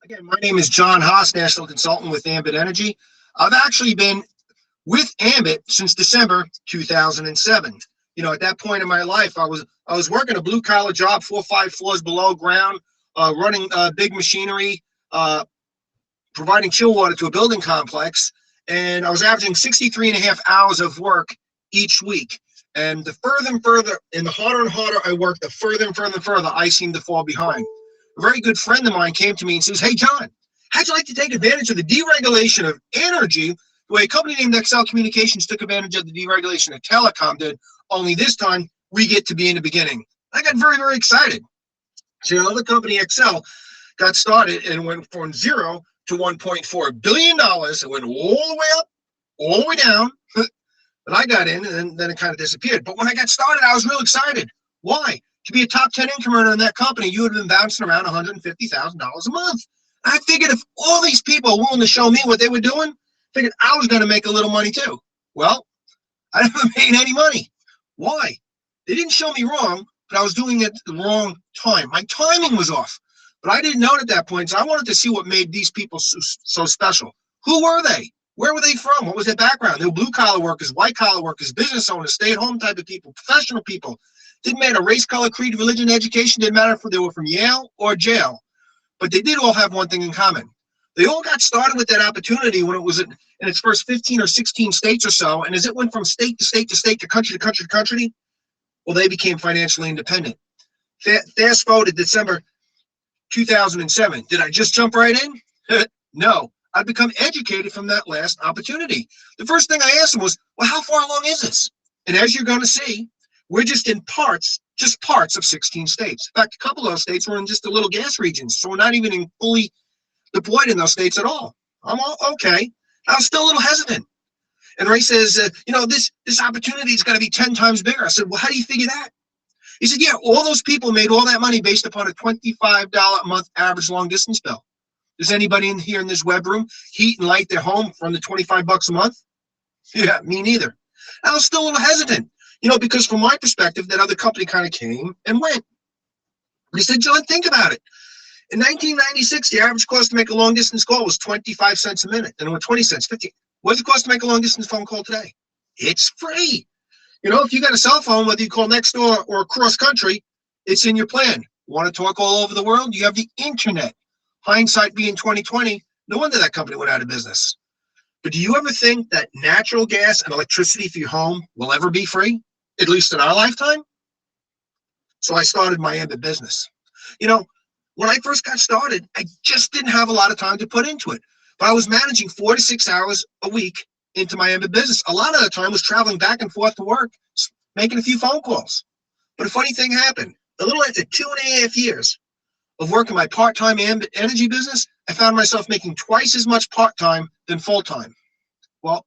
Again, my name is John Haas, National Consultant with Ambit Energy. I've actually been with Ambit since December 2007. At that point in my life, I was working a blue collar job, 4 or 5 floors below ground, running big machinery, uh, providing chill water to a building complex, and I was averaging 63 and a half hours of work each week. And the further and further, and harder I worked, the further and further and further I seemed to fall behind. A very good friend of mine came to me and says, "Hey, John, how'd you like to take advantage of the deregulation of energy the way a company named Excel Communications took advantage of the deregulation of telecom did, only this time we get to be in the beginning?" I got very, very excited. So the company Excel got started and went from zero to $1.4 billion. It went all the way up, all the way down. And I got in, and then it kind of disappeared. But when I got started, I was real excited. Why? To be a top 10 income earner in that company, you would have been bouncing around $150,000 a month. I figured if all these people are willing to show me what they were doing, I figured I was going to make a little money too. Well, I never made any money. Why? They didn't show me wrong, but I was doing it at the wrong time. My timing was off. But I didn't know it at that point, so I wanted to see what made these people so special. Who were they? Where were they from? What was their background? They were blue-collar workers, white-collar workers, business owners, stay-at-home type of people, professional people. Didn't matter race, color, creed, religion, education. Didn't matter if they were from Yale or jail. But they did all have one thing in common. They all got started with that opportunity when it was in its first 15 or 16 states or so. And as it went from state to state to state to country to country to country, well, they became financially independent. Fast forward to December 2007. Did I just jump right in? No. I've become educated from that last opportunity. The first thing I asked them was, well, how far along is this? And as you're going to see, we're just in just parts of 16 states. In fact, a couple of those states were in just the little gas regions, so we're not even fully deployed in those states at all. I'm all okay. I was still a little hesitant. And Ray says, this opportunity is going to be 10 times bigger. I said, well, how do you figure that? He said, yeah, all those people made all that money based upon a $25 a month average long distance bill. Does anybody in here in this web room heat and light their home from the $25 a month? Yeah, me neither. I was still a little hesitant, because from my perspective, that other company kind of came and went. He said, John, think about it. In 1996, the average cost to make a long distance call was 25 cents a minute. Then it went 20 cents, 50. What's the cost to make a long distance phone call today? It's free. If you got a cell phone, whether you call next door or across country, it's in your plan. Want to talk all over the world? You have the internet. Hindsight being 2020, no wonder that company went out of business. But do you ever think that natural gas and electricity for your home will ever be free, at least in our lifetime? So I started my Ambit business. When I first got started, I just didn't have a lot of time to put into it. But I was managing 4 to 6 hours a week into my Ambit business. A lot of the time was traveling back and forth to work, making a few phone calls. But a funny thing happened. A little after 2.5 years of working my part-time Ambit Energy business, I found myself making twice as much part-time than full-time. Well,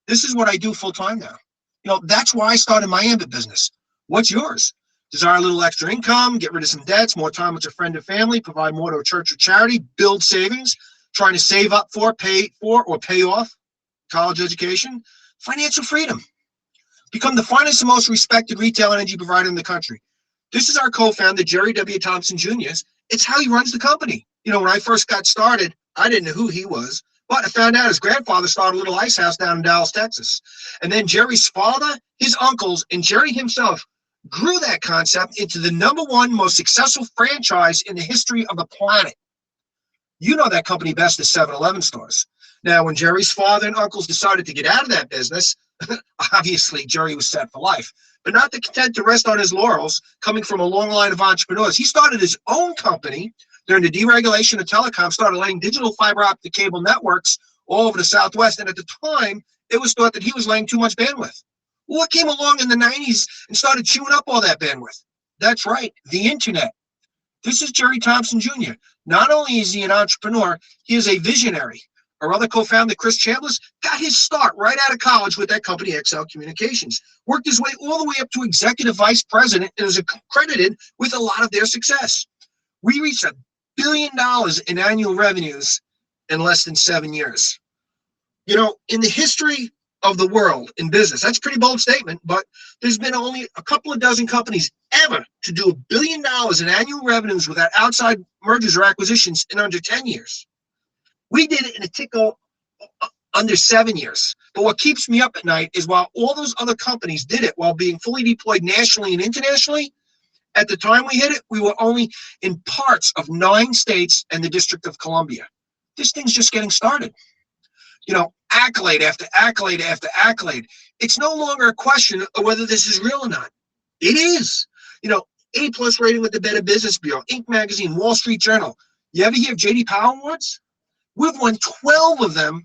this is what I do full-time now. That's why I started my Ambit business. What's yours? Desire a little extra income, get rid of some debts, more time with your friend and family, provide more to a church or charity, build savings, trying to save up for, pay for, or pay off college education, financial freedom. Become the finest and most respected retail energy provider in the country. This is our co-founder, Jerry W. Thompson Jr. It's how he runs the company. When I first got started, I didn't know who he was, but I found out his grandfather started a little ice house down in Dallas, Texas. And then Jerry's father, his uncles, and Jerry himself grew that concept into the #1 most successful franchise in the history of the planet. That company best is 7-Eleven stores. Now, when Jerry's father and uncles decided to get out of that business, obviously Jerry was set for life. But not content to rest on his laurels, coming from a long line of entrepreneurs, he started his own company during the deregulation of telecom, started laying digital fiber optic cable networks all over the Southwest. And at the time, it was thought that he was laying too much bandwidth. Well, what came along in the 90s and started chewing up all that bandwidth? That's right, the internet. This is Jerry Thompson Jr. Not only is he an entrepreneur, he is a visionary. Our other co-founder, Chris Chambliss, got his start right out of college with that company, Excel Communications. Worked his way all the way up to executive vice president and is credited with a lot of their success. We reached $1 billion in annual revenues in less than 7 years. In the history of the world in business. That's a pretty bold statement, but there's been only a couple of dozen companies ever to do $1 billion in annual revenues without outside mergers or acquisitions in under 10 years. We did it in a tickle under 7 years. But what keeps me up at night is while all those other companies did it while being fully deployed nationally and internationally, at the time we hit it, we were only in parts of 9 states and the District of Columbia. This thing's just getting started. Accolade after accolade after accolade. It's no longer a question of whether this is real or not. It is. A+ rating with the Better Business Bureau, Inc. Magazine, Wall Street Journal. You ever hear of J.D. Power Awards? We've won 12 of them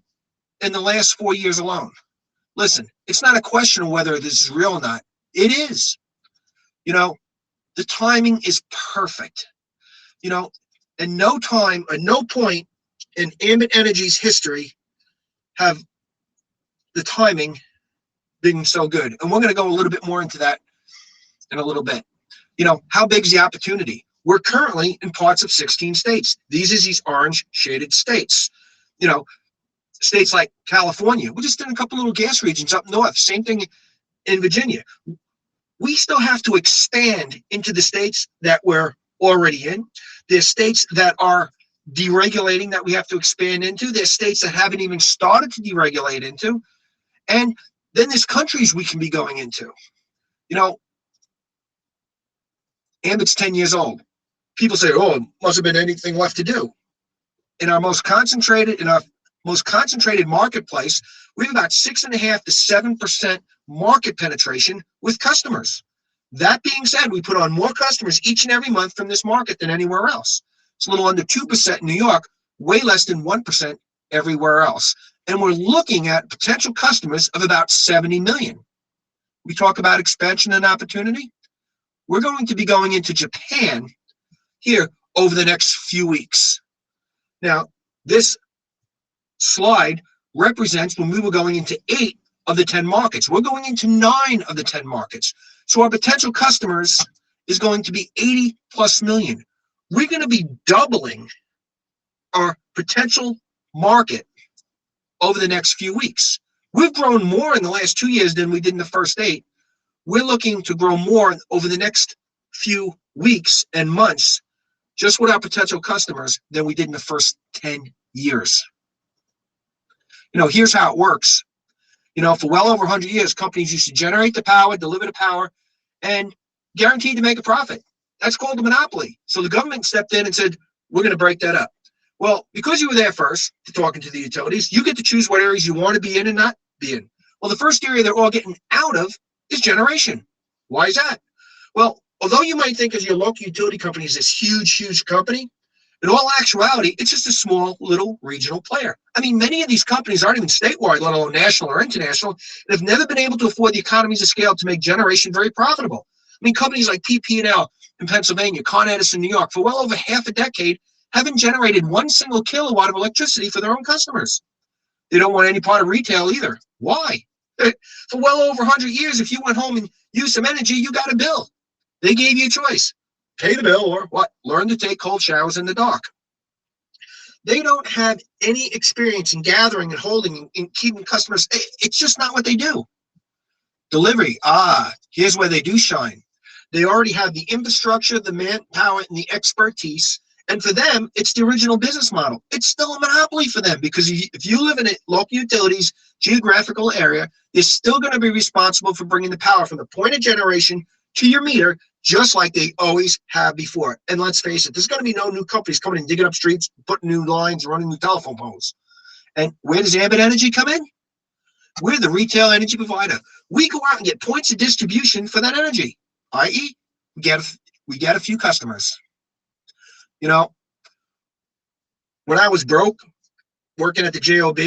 in the last 4 years alone. Listen, it's not a question of whether this is real or not. It is. The timing is perfect. At no point in Ambit Energy's history have the timing been so good. And we're going to go a little bit more into that in a little bit. How big is the opportunity? We're currently in parts of 16 states. These orange shaded states. States like California. We're just in a couple little gas regions up north. Same thing in Virginia. We still have to expand into the states that we're already in. There's states that are deregulating that we have to expand into. There's states that haven't even started to deregulate into. And then there's countries we can be going into. Ambit's 10 years old. People say, it must have been anything left to do. In our most concentrated marketplace, we have about 6.5% to 7% market penetration with customers. That being said, we put on more customers each and every month from this market than anywhere else. It's a little under 2% in New York, way less than 1% everywhere else. And we're looking at potential customers of about 70 million. We talk about expansion and opportunity. We're going to be going into Japan here over the next few weeks. Now, this slide represents when we were going into 8 of the 10 markets. We're going into 9 of the 10 markets. So our potential customers is going to be 80 plus million. We're going to be doubling our potential market over the next few weeks. We've grown more in the last 2 years than we did in the first 8. We're looking to grow more over the next few weeks and months, just with our potential customers, than we did in the first 10 years. Here's how it works. For well over 100 years, companies used to generate the power, deliver the power, and guaranteed to make a profit. That's called a monopoly. So the government stepped in and said, we're going to break that up. Well, because you were there first, talking to the utilities, you get to choose what areas you want to be in and not be in. Well, the first area they're all getting out of is generation. Why is that? Well, although you might think of your local utility company as this huge, huge company, in all actuality, it's just a small little regional player. Many of these companies aren't even statewide, let alone national or international, and have never been able to afford the economies of scale to make generation very profitable. Companies like PP&L in Pennsylvania, Con Edison, New York, for well over half a decade, haven't generated 1 single kilowatt of electricity for their own customers. They don't want any part of retail either. Why? For well over 100 years, if you went home and used some energy, you got a bill. They gave you a choice. Pay the bill or what? Learn to take cold showers in the dark. They don't have any experience in gathering and holding and keeping customers. It's just not what they do. Delivery. Here's where they do shine. They already have the infrastructure, the manpower, and the expertise. And for them, it's the original business model. It's still a monopoly for them because if you live in a local utilities geographical area, they're still going to be responsible for bringing the power from the point of generation to your meter, just like they always have before. And let's face it, there's going to be no new companies coming and digging up streets, putting new lines, running new telephone poles. And where does Ambit Energy come in? We're the retail energy provider. We go out and get points of distribution for that energy, i.e., we get a few customers. When I was broke, working at the JOB,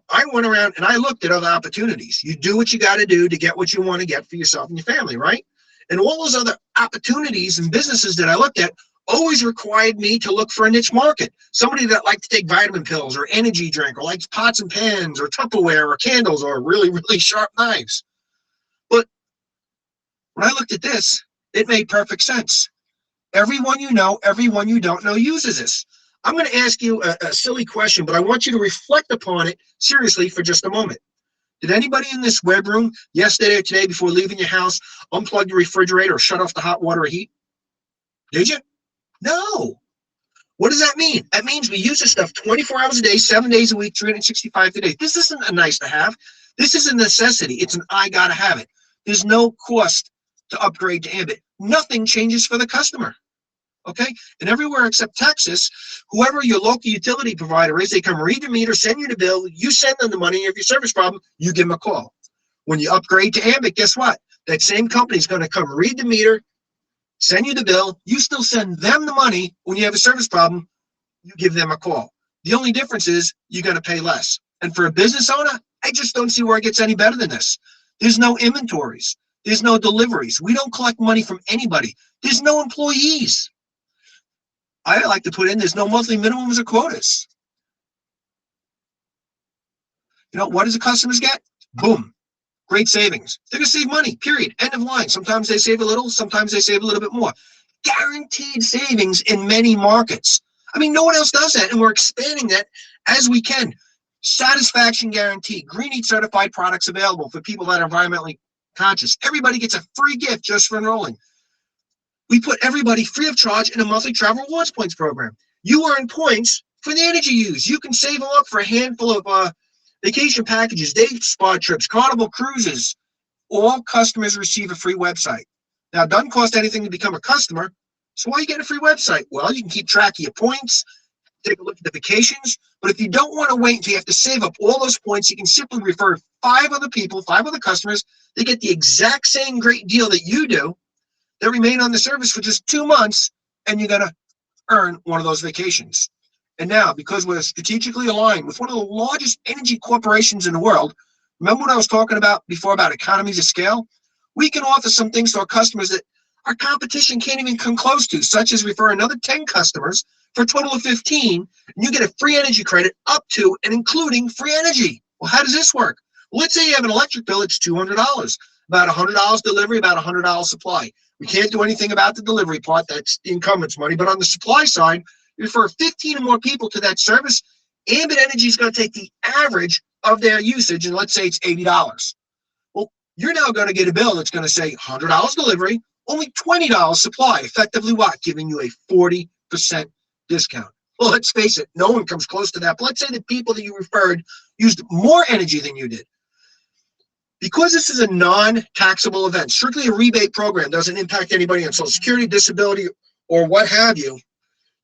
I went around and I looked at other opportunities. You do what you got to do to get what you want to get for yourself and your family, right? And all those other opportunities and businesses that I looked at always required me to look for a niche market. Somebody that liked to take vitamin pills or energy drink or likes pots and pans or Tupperware or candles or really, really sharp knives. But when I looked at this, it made perfect sense. Everyone you know, everyone you don't know uses this. I'm going to ask you a silly question, but I want you to reflect upon it seriously for just a moment. Did anybody in this web room yesterday or today before leaving your house unplug your refrigerator or shut off the hot water or heat? Did you? No. What does that mean? That means we use this stuff 24 hours a day, 7 days a week, 365 days. This isn't a nice to have. This is a necessity. It's an I gotta have it. There's no cost to upgrade to Ambit. Nothing changes for the customer. Okay? And everywhere except Texas, whoever your local utility provider is, they come read the meter, send you the bill, you send them the money. If you have a service problem, you give them a call. When you upgrade to Ambit, guess what? That same company is going to come read the meter, send you the bill, you still send them the money. When you have a service problem, you give them a call. The only difference is you're going to pay less. And for a business owner, I just don't see where it gets any better than this. There's no inventories. There's no deliveries. We don't collect money from anybody. There's no employees. I like to put in, there's no monthly minimums or quotas. You know, what does the customers get? Boom. Great savings. They're going to save money, period. End of line. Sometimes they save a little. Sometimes they save a little bit more. Guaranteed savings in many markets. I mean, no one else does that, and we're expanding that as we can. Satisfaction guarantee. Green Heat certified products available for people that are environmentally conscious. Everybody gets a free gift just for enrolling. We put everybody free of charge in a monthly travel rewards points program. You earn points for the energy you use. You can save them up for a handful of vacation packages, day spa trips, Carnival cruises. All customers receive a free website. Now, it doesn't cost anything to become a customer, so why you get a free website? Well, you can keep track of your points, take a look at the vacations, but if you don't want to wait until you have to save up all those points, you can simply refer 5 other people, 5 other customers. They get the exact same great deal that you do. They remain on the service for just 2 months, and you're going to earn one of those vacations. And now, because we're strategically aligned with one of the largest energy corporations in the world, remember what I was talking about before about economies of scale? We can offer some things to our customers that our competition can't even come close to, such as refer another 10 customers for a total of 15, and you get a free energy credit up to and including free energy. Well, how does this work? Well, let's say you have an electric bill, it's $200, about $100 delivery, about $100 supply. We can't do anything about the delivery part, that's the incumbent's money, but on the supply side, you refer 15 or more people to that service, Ambit Energy is going to take the average of their usage, and let's say it's $80. Well, you're now going to get a bill that's going to say $100 delivery, only $20 supply, effectively what? Giving you a 40% discount. Well, let's face it, no one comes close to that. But let's say the people that you referred used more energy than you did. Because this is a non-taxable event, strictly a rebate program, doesn't impact anybody on Social Security, disability, or what have you,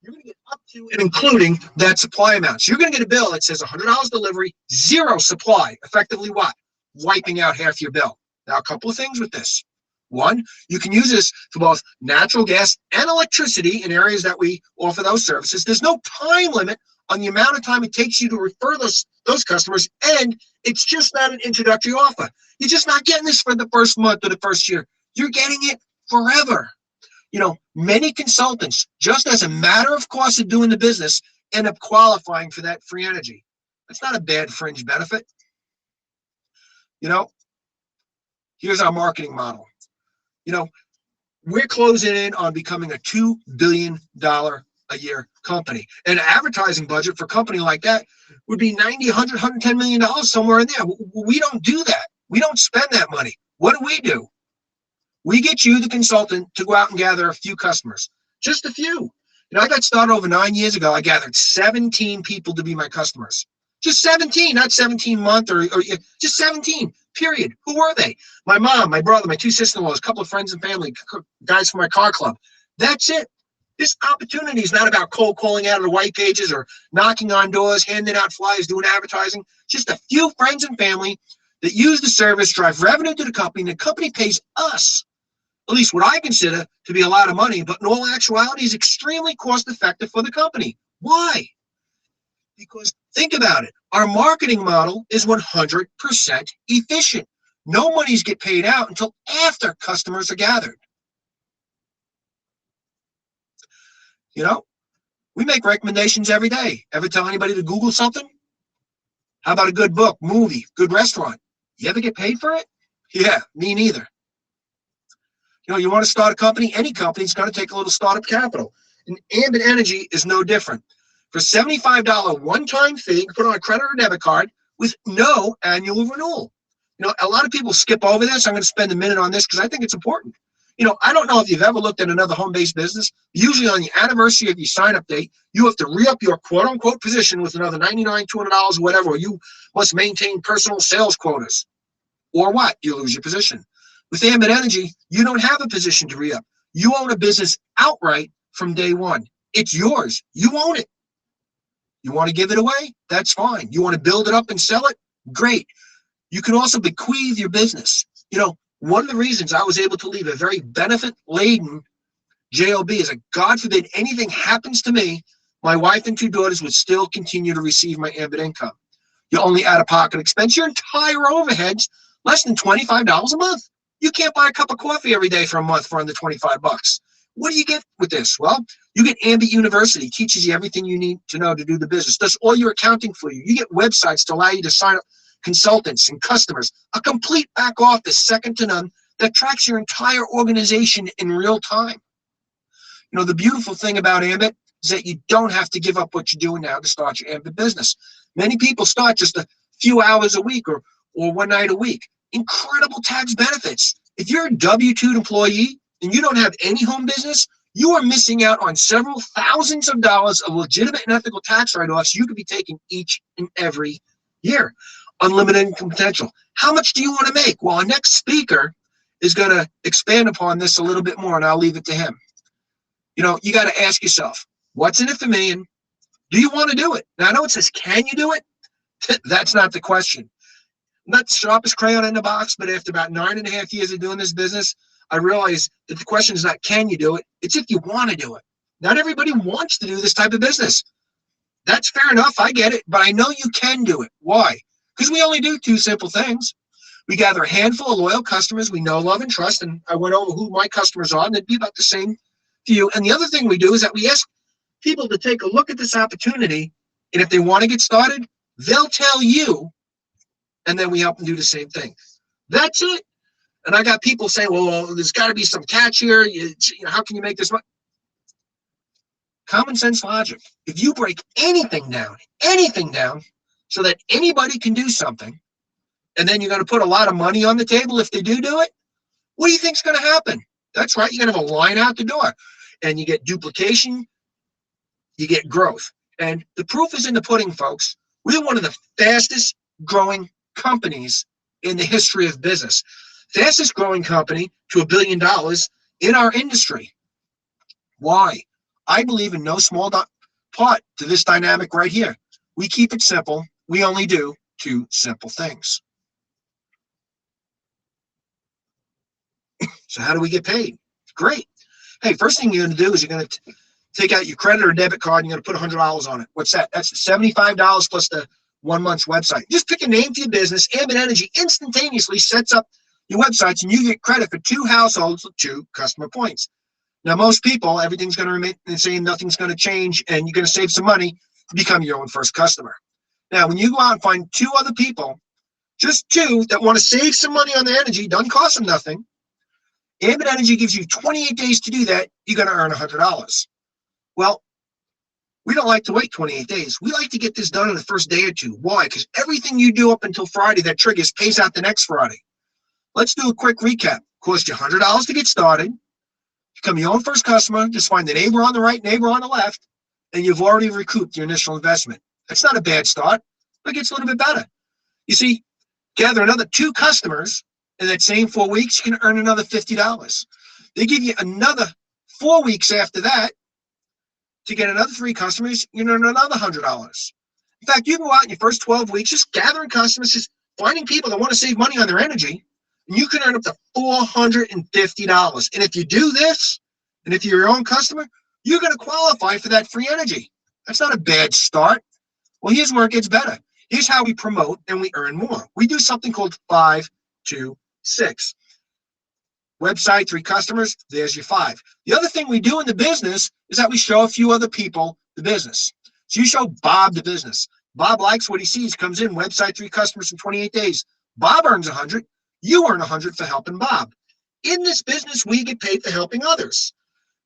you're going to get up to and including that supply amount. So you're going to get a bill that says $100 delivery, 0 supply, effectively what? Wiping out half your bill. Now, a couple of things with this. One, you can use this for both natural gas and electricity in areas that we offer those services. There's no time limit on the amount of time it takes you to refer those customers, and it's just not an introductory offer. You're just not getting this for the first month or the first year. You're getting it forever. You know, many consultants, just as a matter of course of doing the business, end up qualifying for that free energy. That's not a bad fringe benefit. You know, here's our marketing model. You know, we're closing in on becoming a $2 billion a year company. An advertising budget for a company like that would be $90, $100, $110 million somewhere in there. We don't do that. We don't spend that money. What do? We get you, the consultant, to go out and gather a few customers. Just a few. You know, I got started over 9 years ago. I gathered 17 people to be my customers. Just 17, not 17 month or just 17, period. Who were they? My mom, my brother, my 2 sister-in-laws, a couple of friends and family, guys from my car club. That's it. This opportunity is not about cold calling out of the white pages or knocking on doors, handing out flyers, doing advertising. Just a few friends and family that use the service, drive revenue to the company, and the company pays us, at least what I consider to be a lot of money, but in all actuality is extremely cost-effective for the company. Why? Because think about it. Our marketing model is 100% efficient. No monies get paid out until after customers are gathered. You know, we make recommendations every day. Ever tell anybody to Google something? How about a good book, movie, good restaurant? You ever get paid for it? Yeah, me neither. You know, you want to start a company, any company, it's going to take a little startup capital. And Ambit Energy is no different. For $75 one-time fee, you can put on a credit or debit card with no annual renewal. A lot of people skip over this. I'm going to spend a minute on this because I think it's important. I don't know if you've ever looked at another home-based business. Usually on the anniversary of your sign-up date, you have to re-up your quote-unquote position with another $99, $200, whatever, or you must maintain personal sales quotas. Or what? You lose your position. With Ambit Energy, you don't have a position to re-up. You own a business outright from day one. It's yours. You own it. You want to give it away? That's fine. You want to build it up and sell it? Great. You can also bequeath your business. One of the reasons I was able to leave a very benefit-laden JOB is that, God forbid, anything happens to me, my wife and 2 daughters would still continue to receive my Ambit income. You only out-of-pocket expense your entire overheads, less than $25 a month. You can't buy a cup of coffee every day for a month for under $25. What do you get with this? Well, you get Ambit University, teaches you everything you need to know to do the business, does all your accounting for you. You get websites to allow you to sign up consultants and customers, a complete back office, second to none, that tracks your entire organization in real time. The beautiful thing about Ambit is that you don't have to give up what you're doing now to start your Ambit business. Many people start just a few hours a week or one night a week. Incredible tax benefits. If you're a W-2 employee and you don't have any home business, you are missing out on several thousands of dollars of legitimate and ethical tax write-offs you could be taking each and every year. Unlimited income potential. How much do you want to make? Well, our next speaker is going to expand upon this a little bit more, and I'll leave it to him. You got to ask yourself, what's in it for me, and do you want to do it? Now, I know it says, can you do it? That's not the question. I'm not the sharpest crayon in the box, but after about 9.5 years of doing this business, I realized that the question is not, can you do it? It's if you want to do it. Not everybody wants to do this type of business. That's fair enough. I get it, but I know you can do it. Why? Because we only do 2 simple things. We gather a handful of loyal customers we know, love, and trust, and I went over who my customers are, and it'd be about the same to you. And the other thing we do is that we ask people to take a look at this opportunity, and if they want to get started, they'll tell you, and then we help them do the same thing. That's it. And I got people saying, well, there's got to be some catch here. How can you make this money? Common sense logic. If you break anything down, so that anybody can do something, and then you're going to put a lot of money on the table if they do it, what do you think's going to happen? That's right. You're going to have a line out the door, and you get duplication, you get growth. And the proof is in the pudding, folks. We're one of the fastest growing companies in the history of business. Fastest growing company to $1 billion in our industry. Why? I believe in no small part to this dynamic right here. We keep it simple. We only do 2 simple things. So how do we get paid? Great. Hey, first thing you're going to do is you're going to take out your credit or debit card and you're going to put $100 on it. What's that? That's $75 plus the 1 month's website. Just pick a name for your business. Ambit Energy instantaneously sets up your websites and you get credit for 2 households with 2 customer points. Now, most people, everything's going to remain the same. Nothing's going to change, and you're going to save some money to become your own first customer. Now, when you go out and find 2 other people, just 2 that want to save some money on their energy, doesn't cost them nothing. Ambit Energy gives you 28 days to do that. You're going to earn $100. Well, we don't like to wait 28 days. We like to get this done in the first day or 2. Why? Because everything you do up until Friday that triggers pays out the next Friday. Let's do a quick recap. Cost you $100 to get started. Become your own first customer. Just find the neighbor on the right, neighbor on the left, and you've already recouped your initial investment. That's not a bad start, but it gets a little bit better. You see, gather another 2 customers in that same 4 weeks, you can earn another $50. They give you another 4 weeks after that to get another 3 customers, you earn another $100. In fact, you can go out in your first 12 weeks just gathering customers, just finding people that want to save money on their energy, and you can earn up to $450. And if you do this, and if you're your own customer, you're going to qualify for that free energy. That's not a bad start. Well, here's where it gets better. Here's how we promote and we earn more. We do something called 5, 2, 6. Website, 3 customers, there's your 5. The other thing we do in the business is that we show a few other people the business. So you show Bob the business. Bob likes what he sees, comes in, website, 3 customers in 28 days. Bob earns 100. You earn 100 for helping Bob. In this business, we get paid for helping others.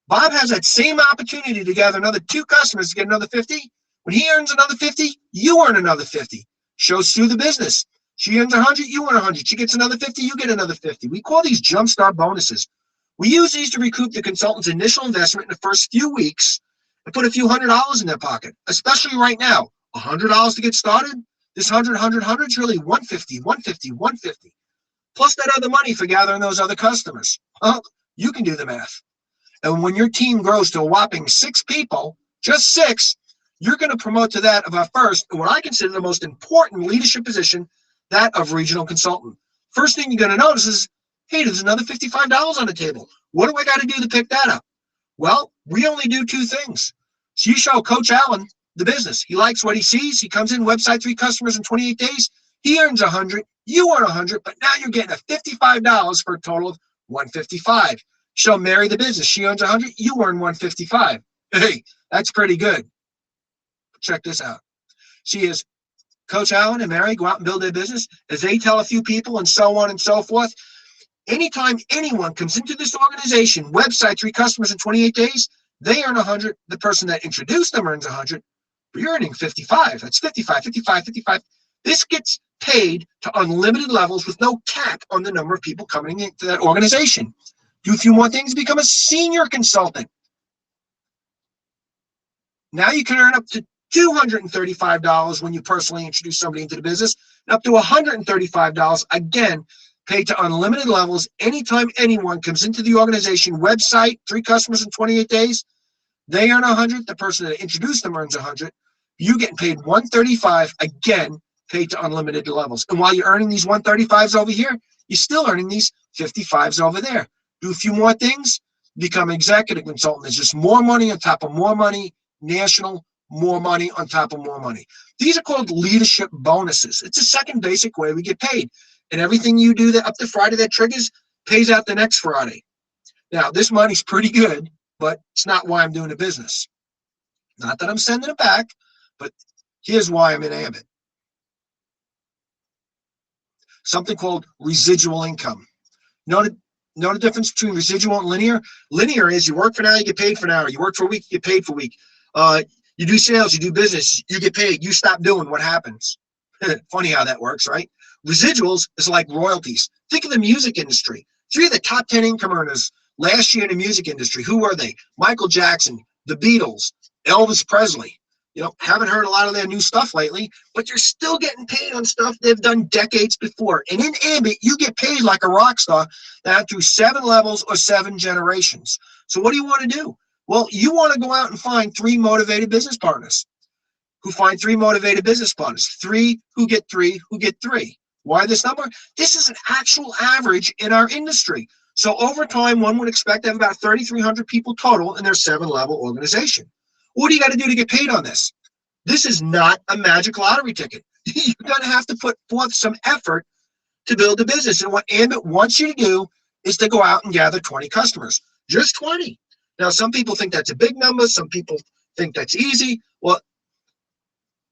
Bob has that same opportunity to gather another 2 customers to get another 50. When he earns another 50, you earn another 50. Shows through the business. She earns 100, you earn 100. She gets another 50, you get another 50. We call these jumpstart bonuses. We use these to recoup the consultant's initial investment in the first few weeks and put a few $100s in their pocket, especially right now. $100 to get started. This 100 is really 150, 150, 150. Plus that other money for gathering those other customers. Well, you can do the math. And when your team grows to a whopping 6 people, just 6, you're going to promote to that of our first, and what I consider the most important leadership position, that of regional consultant. First thing you're going to notice is, hey, there's another $55 on the table. What do I got to do to pick that up? Well, we only do 2 things. So you show Coach Allen the business. He likes what he sees. He comes in, website, 3 customers in 28 days. He earns 100. You earn 100, but now you're getting a $55 for a total of 155. Show Mary the business. She earns 100. You earn 155. Hey, that's pretty good. Check this out. She is Coach Allen and Mary go out and build their business as they tell a few people and so on and so forth. Anytime anyone comes into this organization, website, 3 customers in 28 days, they earn 100. The person that introduced them earns 100. But you're earning 55. That's 55, 55, 55. This gets paid to unlimited levels with no cap on the number of people coming into that organization. Do a few more things, become a senior consultant. Now you can earn up to $235 when you personally introduce somebody into the business, and up to $135, again, paid to unlimited levels. Anytime anyone comes into the organization, website, 3 customers in 28 days, they earn 100. The person that introduced them earns 100. You getting paid $135, again, paid to unlimited levels. And while you're earning these 135s over here, you're still earning these 55s over there. Do a few more things, become executive consultant. There's just more money on top of more money, national, more money on top of more money. These are called leadership bonuses. It's a second basic way we get paid. And everything you do that up to Friday that triggers pays out the next Friday. Now, this money's pretty good, but it's not why I'm doing the business. Not that I'm sending it back, but here's why I'm in Ambit. Something called residual income. Know the difference between residual and linear? Linear is you work for an hour, you get paid for an hour. You work for a week, you get paid for a week. You do sales, you do business, you get paid. You stop doing, what happens? Funny how that works, right? Residuals is like royalties. Think of the music industry. 3 of the top 10 income earners last year in the music industry. Who were they? Michael Jackson, the Beatles, Elvis Presley. You know, haven't heard a lot of their new stuff lately, but you're still getting paid on stuff they've done decades before. And in Ambit, you get paid like a rock star that through 7 levels or 7 generations. So what do you want to do? Well, you want to go out and find 3 motivated business partners who find 3 motivated business partners. 3 who get 3 who get 3. Why this number? This is an actual average in our industry. So over time, one would expect to have about 3,300 people total in their 7-level organization. What do you got to do to get paid on this? This is not a magic lottery ticket. You're going to have to put forth some effort to build a business. And what Ambit wants you to do is to go out and gather 20 customers. Just 20. Now, some people think that's a big number. Some people think that's easy. Well,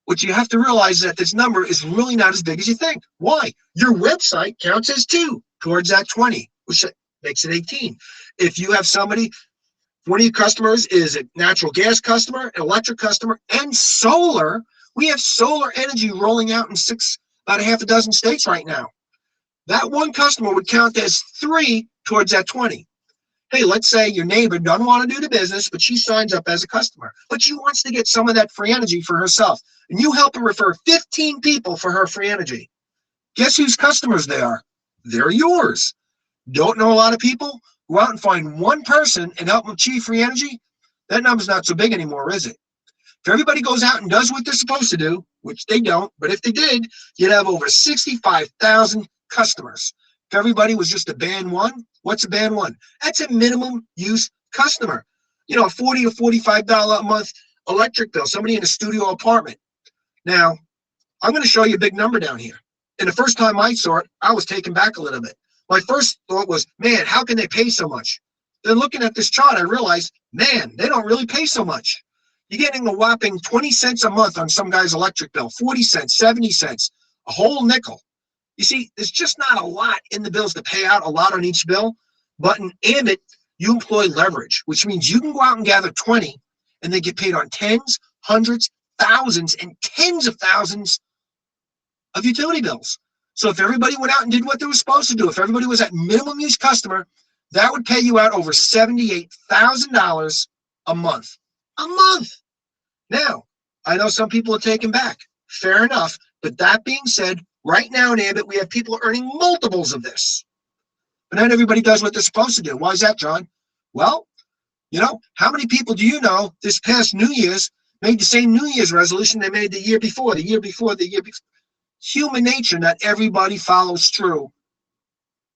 what you have to realize is that this number is really not as big as you think. Why? Your website counts as 2 towards that 20, which makes it 18. If you have somebody, one of your customers is a natural gas customer, an electric customer, and solar. We have solar energy rolling out in about a half a dozen states right now. That one customer would count as 3 towards that 20. Hey, let's say your neighbor doesn't want to do the business, but she signs up as a customer. But she wants to get some of that free energy for herself. And you help her refer 15 people for her free energy. Guess whose customers they are? They're yours. Don't know a lot of people? Go out and find one person and help them achieve free energy. That number's not so big anymore, is it? If everybody goes out and does what they're supposed to do, which they don't, but if they did, you'd have over 65,000 customers. If everybody was just a band 1, what's a band 1? That's a minimum use customer. You know, a $40 or $45 a month electric bill, somebody in a studio apartment. Now, I'm going to show you a big number down here. And the first time I saw it, I was taken back a little bit. My first thought was, man, how can they pay so much? Then looking at this chart, I realized, man, they don't really pay so much. You're getting a whopping 20 cents a month on some guy's electric bill, 40 cents, 70 cents, a whole nickel. You see, there's just not a lot in the bills to pay out, a lot on each bill. But in Ambit, you employ leverage, which means you can go out and gather 20, and they get paid on tens, hundreds, thousands, and tens of thousands of utility bills. So if everybody went out and did what they were supposed to do, if everybody was at minimum use customer, that would pay you out over $78,000 a month. A month. Now, I know some people are taken back. Fair enough. But that being said, right now in Ambit, we have people earning multiples of this. But not everybody does what they're supposed to do. Why is that, John? Well, how many people do you know this past New Year's made the same New Year's resolution they made the year before, the year before, the year before? Human nature, not everybody follows through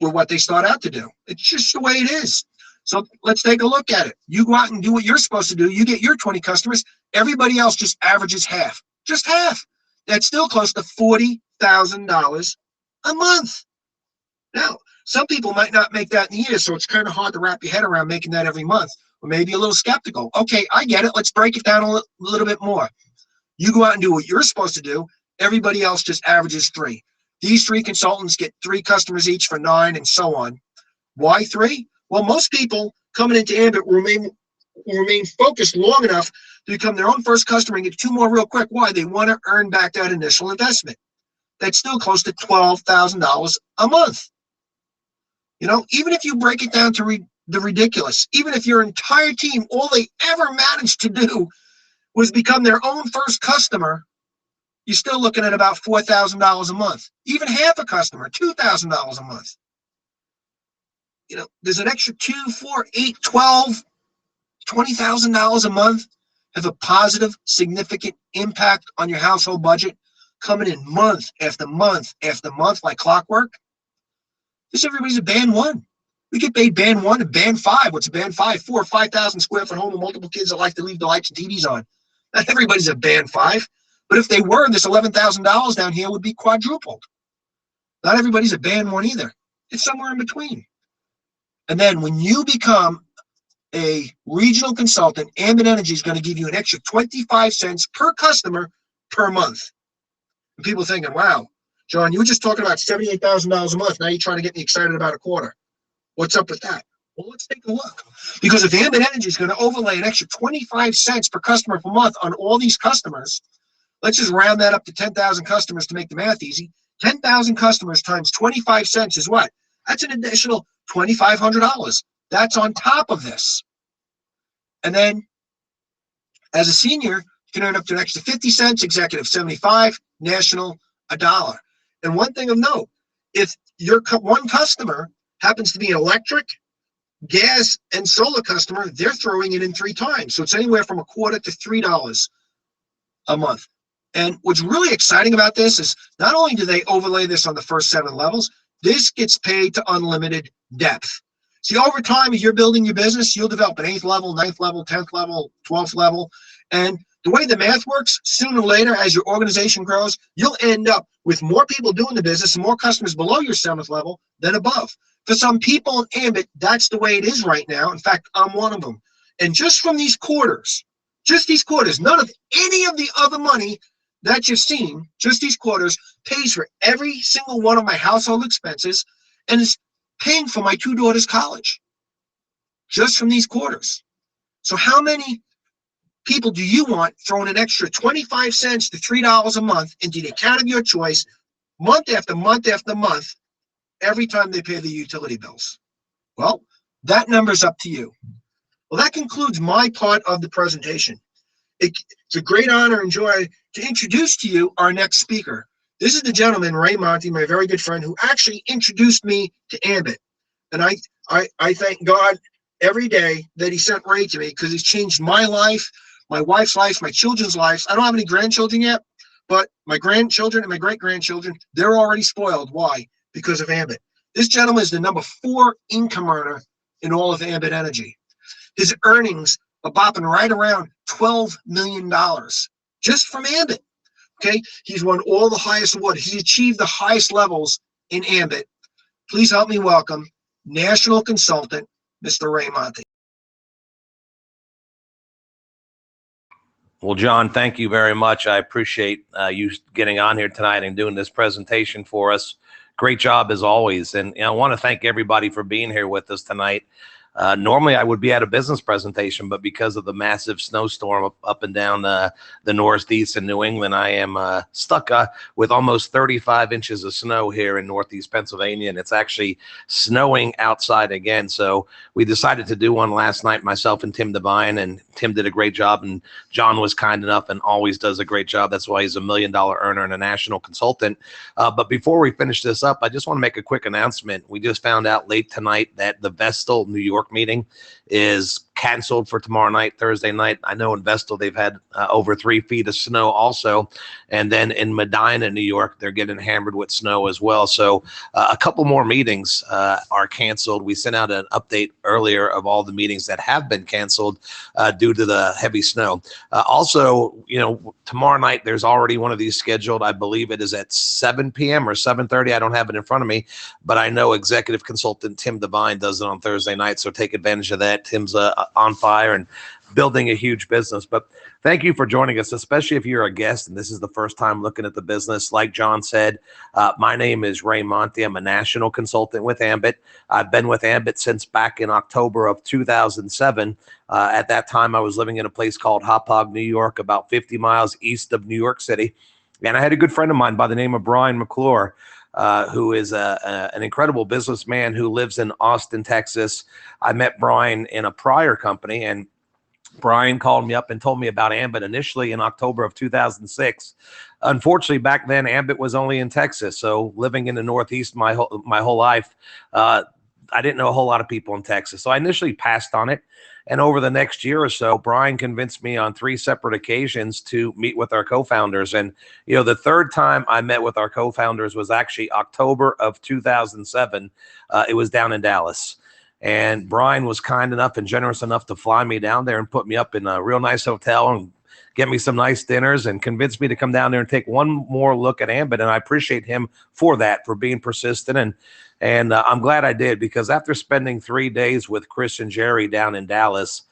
with what they start out to do. It's just the way it is. So let's take a look at it. You go out and do what you're supposed to do. You get your 20 customers. Everybody else just averages half. Just half. That's still close to $40,000 a month. Now, some people might not make that in a year, so it's kind of hard to wrap your head around making that every month, or maybe a little skeptical. Okay, I get it. Let's break it down a little bit more. You go out and do what you're supposed to do. Everybody else just averages 3. These 3 consultants get 3 customers each for 9 and so on. Why 3? Well, most people coming into Ambit will remain focused long enough to become their own first customer and get 2 more real quick. Why? They want to earn back that initial investment. That's still close to $12,000 a month. Even if you break it down to the ridiculous, even if your entire team, all they ever managed to do was become their own first customer, you're still looking at about $4,000 a month. Even half a customer, $2,000 a month. There's an extra 2, 4, 8, 12, $20,000 a month have a positive, significant impact on your household budget coming in month after month after month like clockwork. This everybody's a band 1. We get paid band 1 and band 5. What's a band 5? 4 or 5,000 square foot home with multiple kids that like to leave the lights and TVs on. Not everybody's a band 5. But if they were, this $11,000 down here would be quadrupled. Not everybody's a band 1 either. It's somewhere in between. And then when you become a regional consultant, Ambit Energy is going to give you an extra 25 cents per customer per month. And people are thinking, wow, John, you were just talking about $78,000 a month. Now you're trying to get me excited about a quarter. What's up with that? Well, let's take a look. Because if Ambit Energy is going to overlay an extra 25 cents per customer per month on all these customers, let's just round that up to 10,000 customers to make the math easy. 10,000 customers times 25 cents is what? That's an additional $2,500. That's on top of this. And then as a senior, you can earn up to an extra 50 cents, executive 75, national $1. And one thing of note, if your one customer happens to be an electric, gas, and solar customer, they're throwing it in 3 times. So it's anywhere from $1/4 to $3 a month. And what's really exciting about this is not only do they overlay this on the first 7 levels, this gets paid to unlimited depth. See, over time, as you're building your business, you'll develop an 8th level, 9th level, 10th level, 12th level. And the way the math works, sooner or later, as your organization grows, you'll end up with more people doing the business and more customers below your 7th level than above. For some people in Ambit, that's the way it is right now. In fact, I'm one of them. And just from these quarters, none of any of the other money that you've seen, just these quarters, pays for every single one of my household expenses and is paying for my 2 daughters' college. Just from these quarters. So how many people do you want throwing an extra 25 cents to $3 a month into the account of your choice, month after month after month, every time they pay the utility bills? Well, that number's up to you. Well, that concludes my part of the presentation. It's a great honor and joy to introduce to you our next speaker. This is the gentleman, Ray Montie, my very good friend, who actually introduced me to Ambit. And I thank God every day that he sent Ray to me, because he's changed my life, my wife's life, my children's lives. I don't have any grandchildren yet, but my grandchildren and my great-grandchildren, they're already spoiled. Why? Because of Ambit. This gentleman is the number 4 income earner in all of Ambit Energy. His earnings are bopping right around $12 million just from Ambit. Okay, he's won all the highest awards. He's achieved the highest levels in Ambit. Please help me welcome national consultant, Mr. Ray Montie. Well, John, thank you very much. I appreciate you getting on here tonight and doing this presentation for us. Great job as always. And I want to thank everybody for being here with us tonight. Normally I would be at a business presentation, but because of the massive snowstorm up and down the Northeast and New England, I am stuck with almost 35 inches of snow here in Northeast Pennsylvania, and it's actually snowing outside again. So we decided to do one last night, myself and Tim Devine, and Tim did a great job, and John was kind enough and always does a great job. That's why he's $1 million earner and a national consultant. But before we finish this up, I just want to make a quick announcement. We just found out late tonight that the Vestal New York meeting is canceled for tomorrow night, Thursday night. I know in Vestal they've had over 3 feet of snow also, and then in Medina, New York, they're getting hammered with snow as well. So a couple more meetings are canceled. We sent out an update earlier of all the meetings that have been canceled due to the heavy snow. Also, you know, tomorrow night there's already one of these scheduled. I believe it is at 7 p.m. or 7:30. I don't have it in front of me, but I know executive consultant Tim Devine does it on Thursday night. So take advantage of that. Tim's on fire and building a huge business. But thank you for joining us, especially if you're a guest and this is the first time looking at the business. Like John said, my name is Ray Montie. I'm a national consultant with Ambit. I've been with Ambit since back in October of 2007. At that time, I was living in a place called Hauppauge, New York, about 50 miles east of New York City. And I had a good friend of mine by the name of Brian McClure, who is an incredible businessman who lives in Austin, Texas. I met Brian in a prior company, and Brian called me up and told me about Ambit initially in October of 2006. Unfortunately, back then, Ambit was only in Texas. So living in the Northeast my whole life, I didn't know a whole lot of people in Texas. So I initially passed on it. And over the next year or so, Brian convinced me on 3 separate occasions to meet with our co-founders. And, you know, the third time I met with our co-founders was actually October of 2007. It was down in Dallas. And Brian was kind enough and generous enough to fly me down there and put me up in a real nice hotel and get me some nice dinners and convinced me to come down there and take one more look at Ambit. And I appreciate him for that, for being persistent. And I'm glad I did, because after spending 3 days with Chris and Jerry down in Dallas,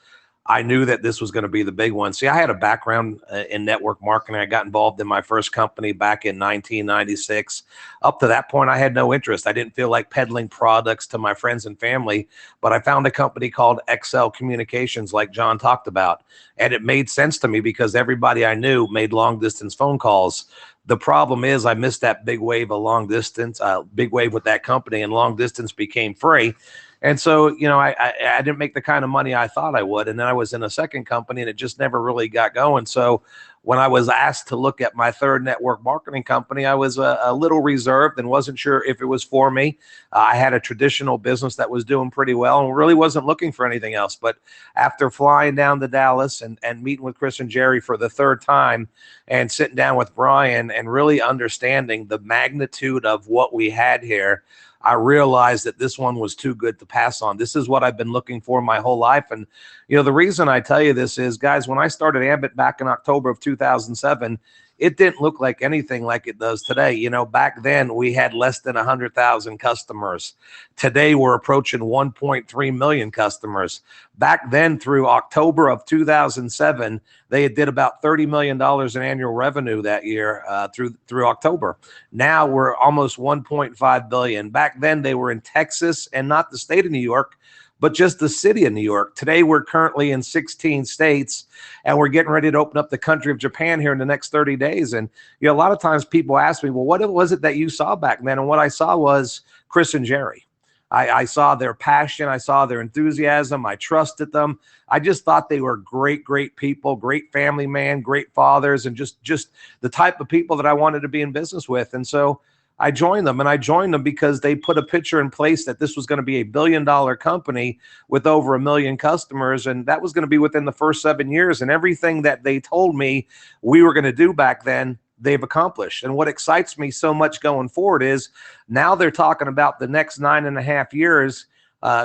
I knew that this was going to be the big one. See, I had a background in network marketing. I got involved in my first company back in 1996. Up to that point, I had no interest. I didn't feel like peddling products to my friends and family, but I found a company called XL Communications, like John talked about. And it made sense to me because everybody I knew made long distance phone calls. The problem is I missed that big wave of long distance, big wave with that company, and long distance became free. And so, you know, I didn't make the kind of money I thought I would. And then I was in a second company and it just never really got going. So when I was asked to look at my third network marketing company, I was a little reserved and wasn't sure if it was for me. I had a traditional business that was doing pretty well and really wasn't looking for anything else. But after flying down to Dallas and meeting with Chris and Jerry for the third time and sitting down with Brian and really understanding the magnitude of what we had here, I realized that this one was too good to pass on. This is what I've been looking for my whole life. And, you know, the reason I tell you this is, guys, when I started Ambit back in October of 2007, it didn't look like anything like it does today. You know, back then we had less than 100,000 customers. Today we're approaching 1.3 million customers. Back then, through October of 2007, they did about $30 million in annual revenue that year through October. Now we're almost 1.5 billion. Back then they were in Texas and not the state of New York, but just the city of New York. Today, we're currently in 16 states, and we're getting ready to open up the country of Japan here in the next 30 days. And, you know, a lot of times people ask me, well, what was it that you saw back then? And what I saw was Chris and Jerry. I saw their passion. I saw their enthusiasm. I trusted them. I just thought they were great, great people, great family man, great fathers, and just the type of people that I wanted to be in business with. And so I joined them, and I joined them because they put a picture in place that this was going to be a billion-dollar company with over 1 million customers, and that was going to be within the first 7 years. And everything that they told me we were going to do back then, they've accomplished. And what excites me so much going forward is now they're talking about the next 9.5 years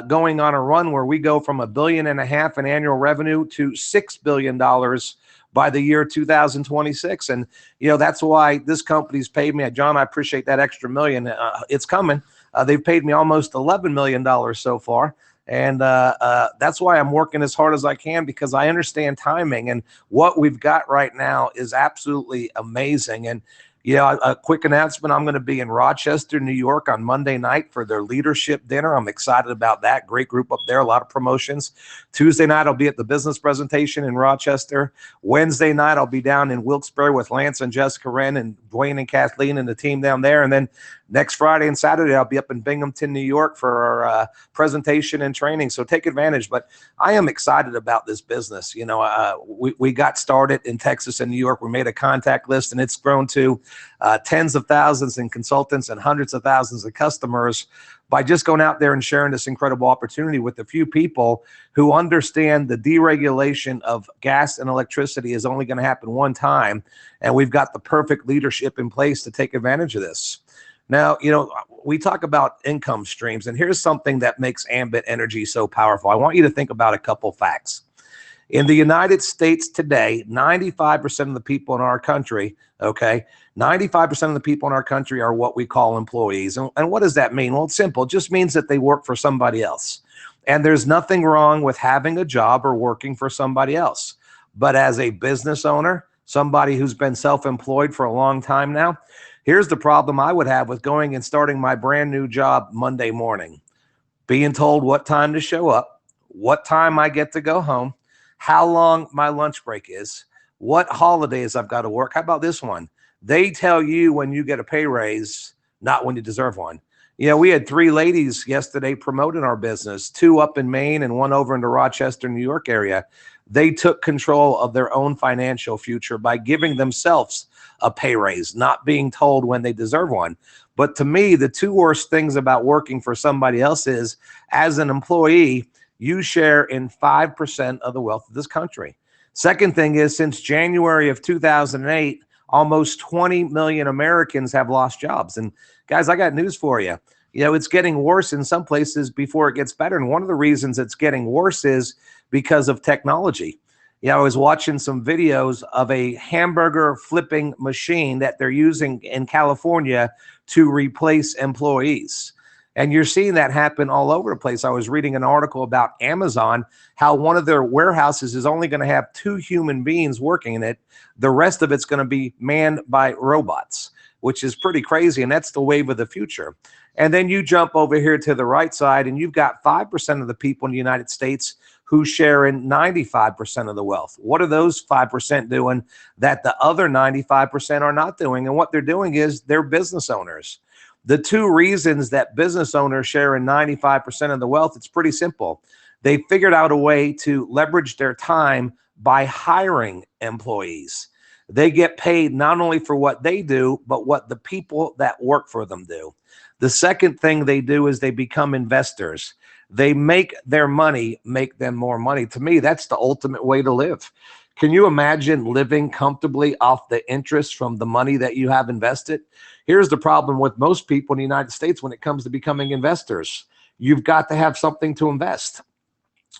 going on a run where we go from $1.5 billion in annual revenue to $6 billion by the year 2026. And, you know, that's why this company's paid me. John, I appreciate that extra million. It's coming. They've paid me almost $11 million so far. And that's why I'm working as hard as I can, because I understand timing, and what we've got right now is absolutely amazing. And, Yeah, a quick announcement. I'm going to be in Rochester, New York on Monday night for their leadership dinner. I'm excited about that. Great group up there, a lot of promotions. Tuesday night, I'll be at the business presentation in Rochester. Wednesday night, I'll be down in Wilkes-Barre with Lance and Jessica Wren and Dwayne and Kathleen and the team down there. And then next Friday and Saturday, I'll be up in Binghamton, New York for our presentation and training. So take advantage. But I am excited about this business. You know, we got started in Texas and New York. We made a contact list, and it's grown to tens of thousands in consultants and hundreds of thousands of customers by just going out there and sharing this incredible opportunity with a few people who understand the deregulation of gas and electricity is only going to happen one time. And we've got the perfect leadership in place to take advantage of this. Now, you know, we talk about income streams, and here's something that makes Ambit Energy so powerful. I want you to think about a couple facts. In the United States today, 95% of the people in our country, okay, 95% of the people in our country are what we call employees. And what does that mean? Well, it's simple. It just means that they work for somebody else. And there's nothing wrong with having a job or working for somebody else. But as a business owner, somebody who's been self-employed for a long time now, here's the problem I would have with going and starting my brand new job Monday morning. Being told what time to show up, what time I get to go home, how long my lunch break is, what holidays I've got to work. How about this one? They tell you when you get a pay raise, not when you deserve one. You know, we had 3 ladies yesterday promoting our business, 2 up in Maine and 1 over in the Rochester, New York area. They took control of their own financial future by giving themselves a pay raise, not being told when they deserve one. But to me, the 2 worst things about working for somebody else is, as an employee, you share in 5% of the wealth of this country. Second thing is, since January of 2008, almost 20 million Americans have lost jobs. And guys, I got news for you. You know, it's getting worse in some places before it gets better. And one of the reasons it's getting worse is because of technology. You know, I was watching some videos of a hamburger flipping machine that they're using in California to replace employees. And you're seeing that happen all over the place. I was reading an article about Amazon, how one of their warehouses is only going to have 2 human beings working in it. The rest of it's going to be manned by robots, which is pretty crazy. And that's the wave of the future. And then you jump over here to the right side, and you've got 5% of the people in the United States who share in 95% of the wealth. What are those 5% doing that the other 95% are not doing? And what they're doing is they're business owners. The 2 reasons that business owners share in 95% of the wealth, it's pretty simple. They figured out a way to leverage their time by hiring employees. They get paid not only for what they do, but what the people that work for them do. The second thing they do is they become investors. They make their money make them more money. To me, that's the ultimate way to live. Can you imagine living comfortably off the interest from the money that you have invested? Here's the problem with most people in the United States when it comes to becoming investors. You've got to have something to invest.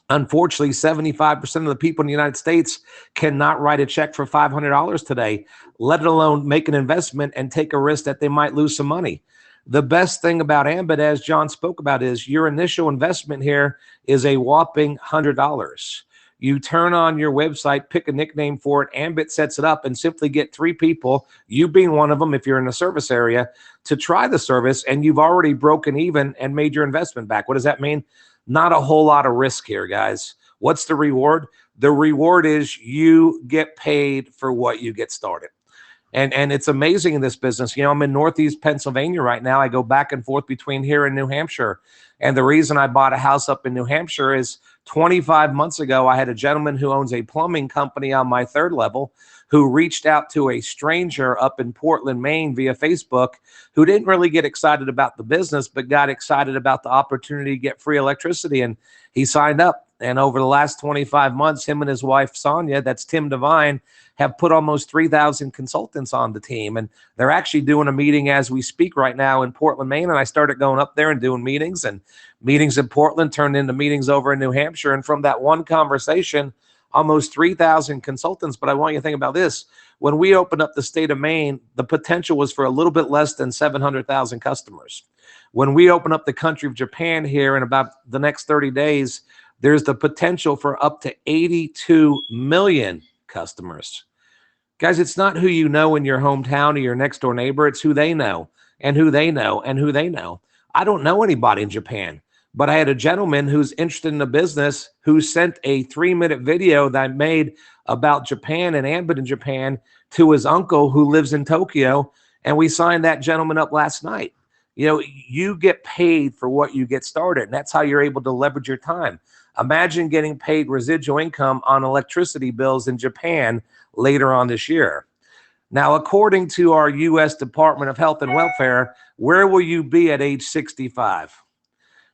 Unfortunately, 75% of the people in the United States cannot write a check for $500 today, let alone make an investment and take a risk that they might lose some money. The best thing about Ambit, as John spoke about, is your initial investment here is a whopping $100. You turn on your website, pick a nickname for it, Ambit sets it up, and simply get 3 people, you being one of them if you're in the service area, to try the service, and you've already broken even and made your investment back. What does that mean? Not a whole lot of risk here, guys. What's the reward? The reward is you get paid for what you get started. And it's amazing in this business. You know, I'm in Northeast Pennsylvania right now. I go back and forth between here and New Hampshire. And the reason I bought a house up in New Hampshire is 25 months ago, I had a gentleman who owns a plumbing company on my 3rd level who reached out to a stranger up in Portland, Maine via Facebook, who didn't really get excited about the business, but got excited about the opportunity to get free electricity. And he signed up. And over the last 25 months, him and his wife, Sonia, that's Tim Devine, have put almost 3,000 consultants on the team. And they're actually doing a meeting as we speak right now in Portland, Maine. And I started going up there and doing meetings, and meetings in Portland turned into meetings over in New Hampshire. And from that one conversation, almost 3,000 consultants. But I want you to think about this. When we opened up the state of Maine, the potential was for a little bit less than 700,000 customers. When we open up the country of Japan here in about the next 30 days, there's the potential for up to 82 million customers. Guys, it's not who you know in your hometown or your next door neighbor. It's who they know and who they know and who they know. I don't know anybody in Japan, but I had a gentleman who's interested in the business who sent a 3-minute video that I made about Japan and Ambit in Japan to his uncle who lives in Tokyo. And we signed that gentleman up last night. You know, you get paid for what you get started. And that's how you're able to leverage your time. Imagine getting paid residual income on electricity bills in Japan later on this year. Now, according to our U.S. Department of Health and Welfare, where will you be at age 65?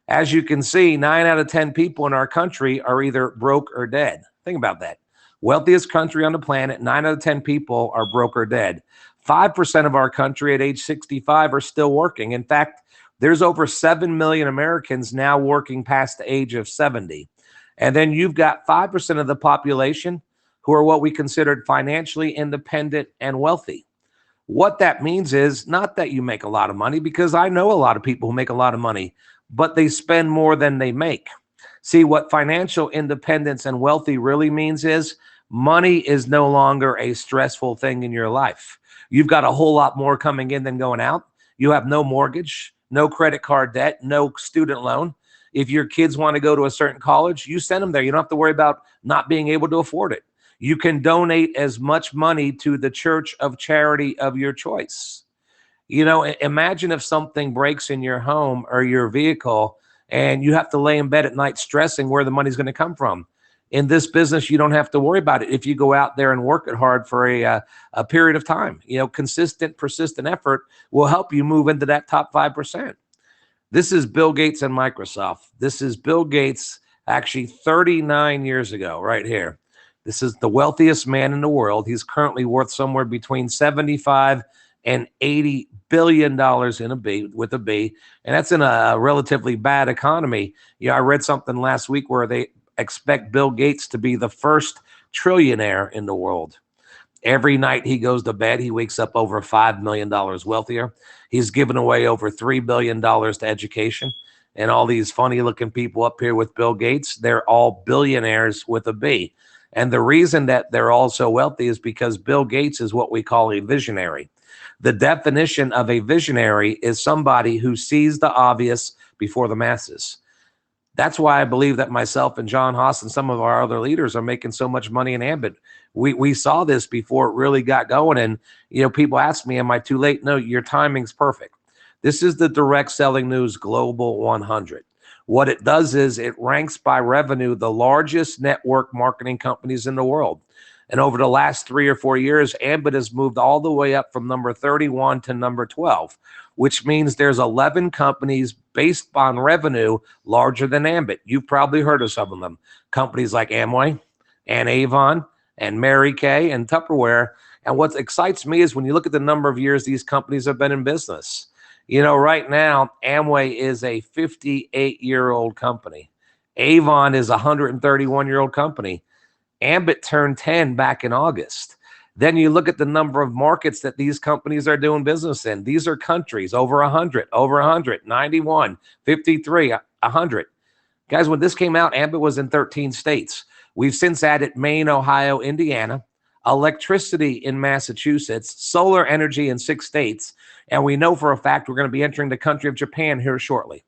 As you can see, 9 out of 10 people in our country are either broke or dead. Think about that. Wealthiest country on the planet, 9 out of 10 people are broke or dead. 5% of our country at age 65 are still working. In fact, there's over 7 million Americans now working past the age of 70. And then you've got 5% of the population who are what we considered financially independent and wealthy. What that means is not that you make a lot of money, because I know a lot of people who make a lot of money, but they spend more than they make. See, what financial independence and wealthy really means is money is no longer a stressful thing in your life. You've got a whole lot more coming in than going out. You have no mortgage, no credit card debt, no student loan. If your kids want to go to a certain college, you send them there. You don't have to worry about not being able to afford it. You can donate as much money to the church of charity of your choice. You know, imagine if something breaks in your home or your vehicle and you have to lay in bed at night stressing where the money's going to come from. In this business, you don't have to worry about it if you go out there and work it hard for a period of time. You know, consistent, persistent effort will help you move into that top 5%. This is Bill Gates and Microsoft. This is Bill Gates actually 39 years ago right here. This is the wealthiest man in the world. He's currently worth somewhere between 75 and 80 billion dollars in a B, with a B, and that's in a relatively bad economy. You know, I read something last week where they expect Bill Gates to be the first trillionaire in the world. Every night he goes to bed, he wakes up over $5 million wealthier. He's given away over $3 billion to education. And all these funny looking people up here with Bill Gates, they're all billionaires with a B. And the reason that they're all so wealthy is because Bill Gates is what we call a visionary. The definition of a visionary is somebody who sees the obvious before the masses. That's why I believe that myself and John Haas and some of our other leaders are making so much money in Ambit. We saw this before it really got going. And, you know, people ask me, am I too late? No, your timing's perfect. This is the Direct Selling News Global 100. What it does is it ranks by revenue the largest network marketing companies in the world. And over the last 3 or 4 years, Ambit has moved all the way up from number 31 to number 12, which means there's 11 companies based on revenue larger than Ambit. You've probably heard of some of them. Companies like Amway and Avon and Mary Kay and Tupperware. And what excites me is when you look at the number of years these companies have been in business. You know, right now, Amway is a 58-year-old company. Avon is a 131-year-old company. Ambit turned 10 back in August. Then you look at the number of markets that these companies are doing business in. These are countries, over 100, 91, 53, 100. Guys, when this came out, Ambit was in 13 states. We've since added Maine, Ohio, Indiana, electricity in Massachusetts, solar energy in 6 states, and we know for a fact we're going to be entering the country of Japan here shortly.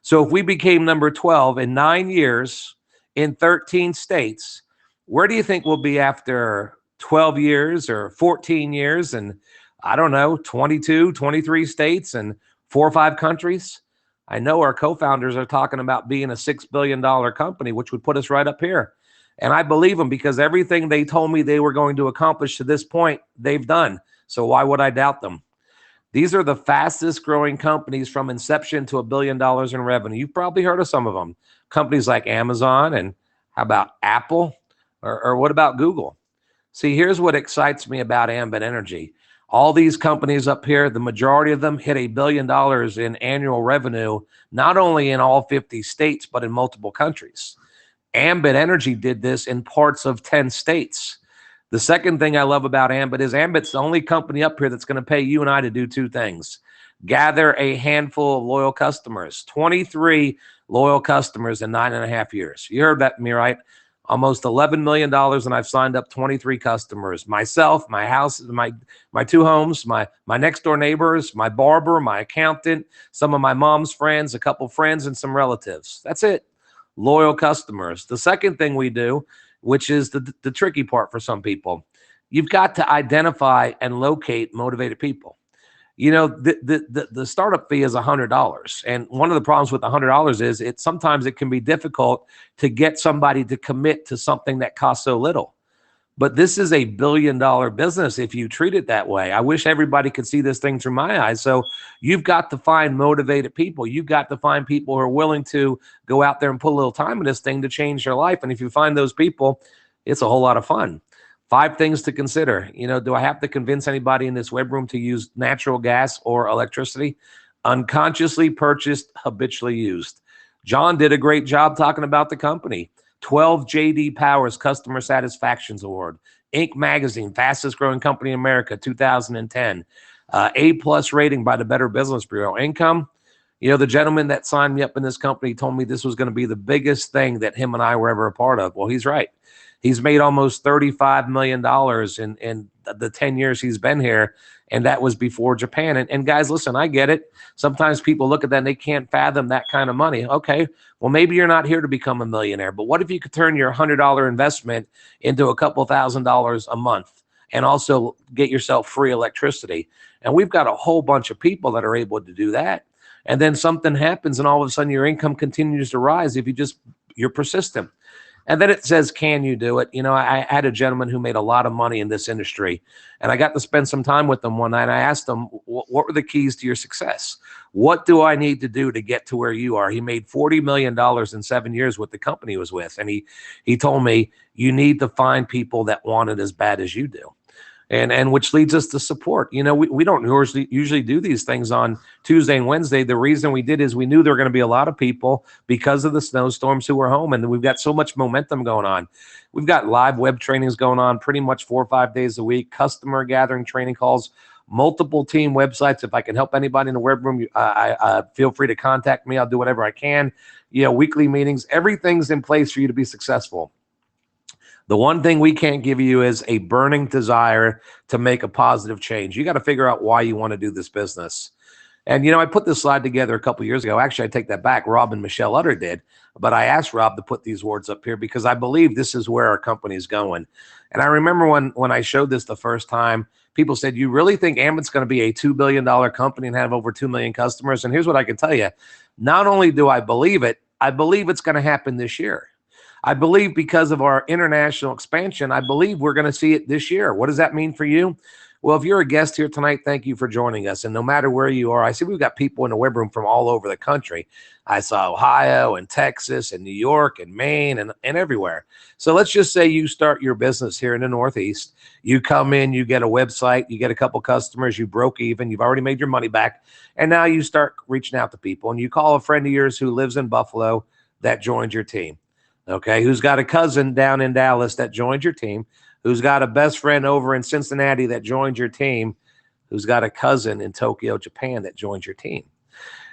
So if we became number 12 in 9 years in 13 states, where do you think we'll be after 12 years or 14 years and, I don't know, 22, 23 states and 4 or 5 countries? I know our co-founders are talking about being a $6 billion company, which would put us right up here. And I believe them because everything they told me they were going to accomplish to this point, they've done. So why would I doubt them? These are the fastest growing companies from inception to $1 billion in revenue. You've probably heard of some of them. Companies like Amazon, and how about Apple? Or what about Google? See, here's what excites me about Ambit Energy. All these companies up here, the majority of them hit $1 billion in annual revenue, not only in all 50 states, but in multiple countries. Ambit Energy did this in parts of 10 states. The second thing I love about Ambit is Ambit's the only company up here that's going to pay you and I to do 2 things. Gather a handful of loyal customers, 23 loyal customers in 9.5 years. You heard that from me, right? almost $11 million, and I've signed up 23 customers. Myself, my house, my two homes, my next door neighbors, my barber, my accountant, some of my mom's friends, a couple friends, and some relatives. That's it. Loyal customers. The second thing we do, which is the tricky part for some people, you've got to identify and locate motivated people. You know, the startup fee is $100, and one of the problems with $100 is sometimes it can be difficult to get somebody to commit to something that costs so little. But this is $1 billion business if you treat it that way. I wish everybody could see this thing through my eyes. So you've got to find motivated people. You've got to find people who are willing to go out there and put a little time in this thing to change their life. And if you find those people, it's a whole lot of fun. 5 things to consider. You know, do I have to convince anybody in this web room to use natural gas or electricity? Unconsciously purchased, habitually used. John did a great job talking about the company. 12 J.D. Powers Customer Satisfaction Award. Inc. Magazine, fastest growing company in America, 2010. A+ rating by the Better Business Bureau. Income, you know, the gentleman that signed me up in this company told me this was going to be the biggest thing that him and I were ever a part of. Well, he's right. He's made almost $35 million in the 10 years he's been here, and that was before Japan. And guys, listen, I get it. Sometimes people look at that and they can't fathom that kind of money. Okay, well, maybe you're not here to become a millionaire, but what if you could turn your $100 investment into a couple $1,000s a month and also get yourself free electricity? And we've got a whole bunch of people that are able to do that. And then something happens and all of a sudden your income continues to rise if you're persistent. And then it says, can you do it? You know, I had a gentleman who made a lot of money in this industry, and I got to spend some time with him one night. And I asked him, what were the keys to your success? What do I need to do to get to where you are? He made $40 million in 7 years with the company he was with. And he told me, you need to find people that want it as bad as you do. And which leads us to support. You know, we don't usually do these things on Tuesday and Wednesday. The reason we did is we knew there were going to be a lot of people because of the snowstorms who were home, and we've got so much momentum going on. We've got live web trainings going on pretty much 4 or 5 days a week, customer gathering training calls, multiple team websites. If I can help anybody in the web room, I feel free to contact me. I'll do whatever I can. You know, weekly meetings, everything's in place for you to be successful. The one thing we can't give you is a burning desire to make a positive change. You got to figure out why you want to do this business. And, you know, I put this slide together a couple of years ago. Actually, I take that back. Rob and Michelle Utter did. But I asked Rob to put these words up here because I believe this is where our company is going. And I remember when I showed this the first time, people said, you really think Ambit's going to be a $2 billion company and have over 2 million customers? And here's what I can tell you. Not only do I believe it, I believe it's going to happen this year. I believe because of our international expansion, I believe we're going to see it this year. What does that mean for you? Well, if you're a guest here tonight, thank you for joining us. And no matter where you are, I see we've got people in the web room from all over the country. I saw Ohio and Texas and New York and Maine and everywhere. So let's just say you start your business here in the Northeast. You come in, you get a website, you get a couple customers, you broke even, you've already made your money back. And now you start reaching out to people and you call a friend of yours who lives in Buffalo that joined your team. Okay, who's got a cousin down in Dallas that joined your team, who's got a best friend over in Cincinnati that joined your team, who's got a cousin in Tokyo, Japan that joined your team.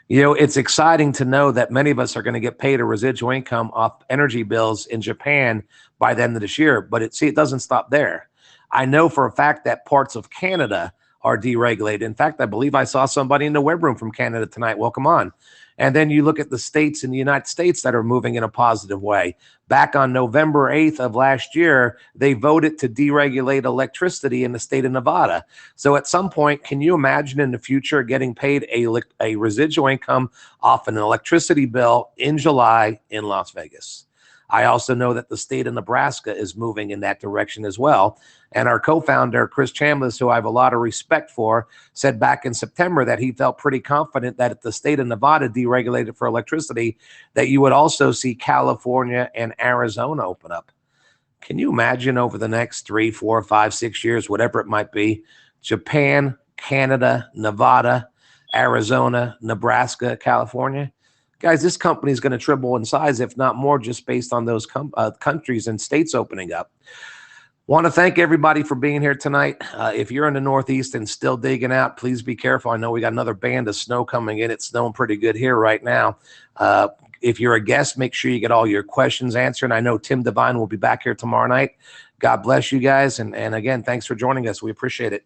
You know, it's exciting to know that many of us are going to get paid a residual income off energy bills in Japan by the end of this year, but it doesn't stop there. I know for a fact that parts of Canada are deregulated. In fact, I believe I saw somebody in the web room from Canada tonight. Welcome on. And then you look at the states in the United States that are moving in a positive way. Back on November 8th of last year, they voted to deregulate electricity in the state of Nevada. So at some point, can you imagine in the future getting paid a residual income off an electricity bill in July in Las Vegas? I also know that the state of Nebraska is moving in that direction as well. And our co-founder, Chris Chambliss, who I have a lot of respect for, said back in September that he felt pretty confident that if the state of Nevada deregulated for electricity, that you would also see California and Arizona open up. Can you imagine over the next 3, 4, 5, 6 years, whatever it might be, Japan, Canada, Nevada, Arizona, Nebraska, California? Guys, this company is going to triple in size, if not more, just based on those countries and states opening up. Want to thank everybody for being here tonight. If you're in the Northeast and still digging out, please be careful. I know we got another band of snow coming in. It's snowing pretty good here right now. if you're a guest, make sure you get all your questions answered. I know Tim Devine will be back here tomorrow night. God bless you guys. And again, thanks for joining us. We appreciate it.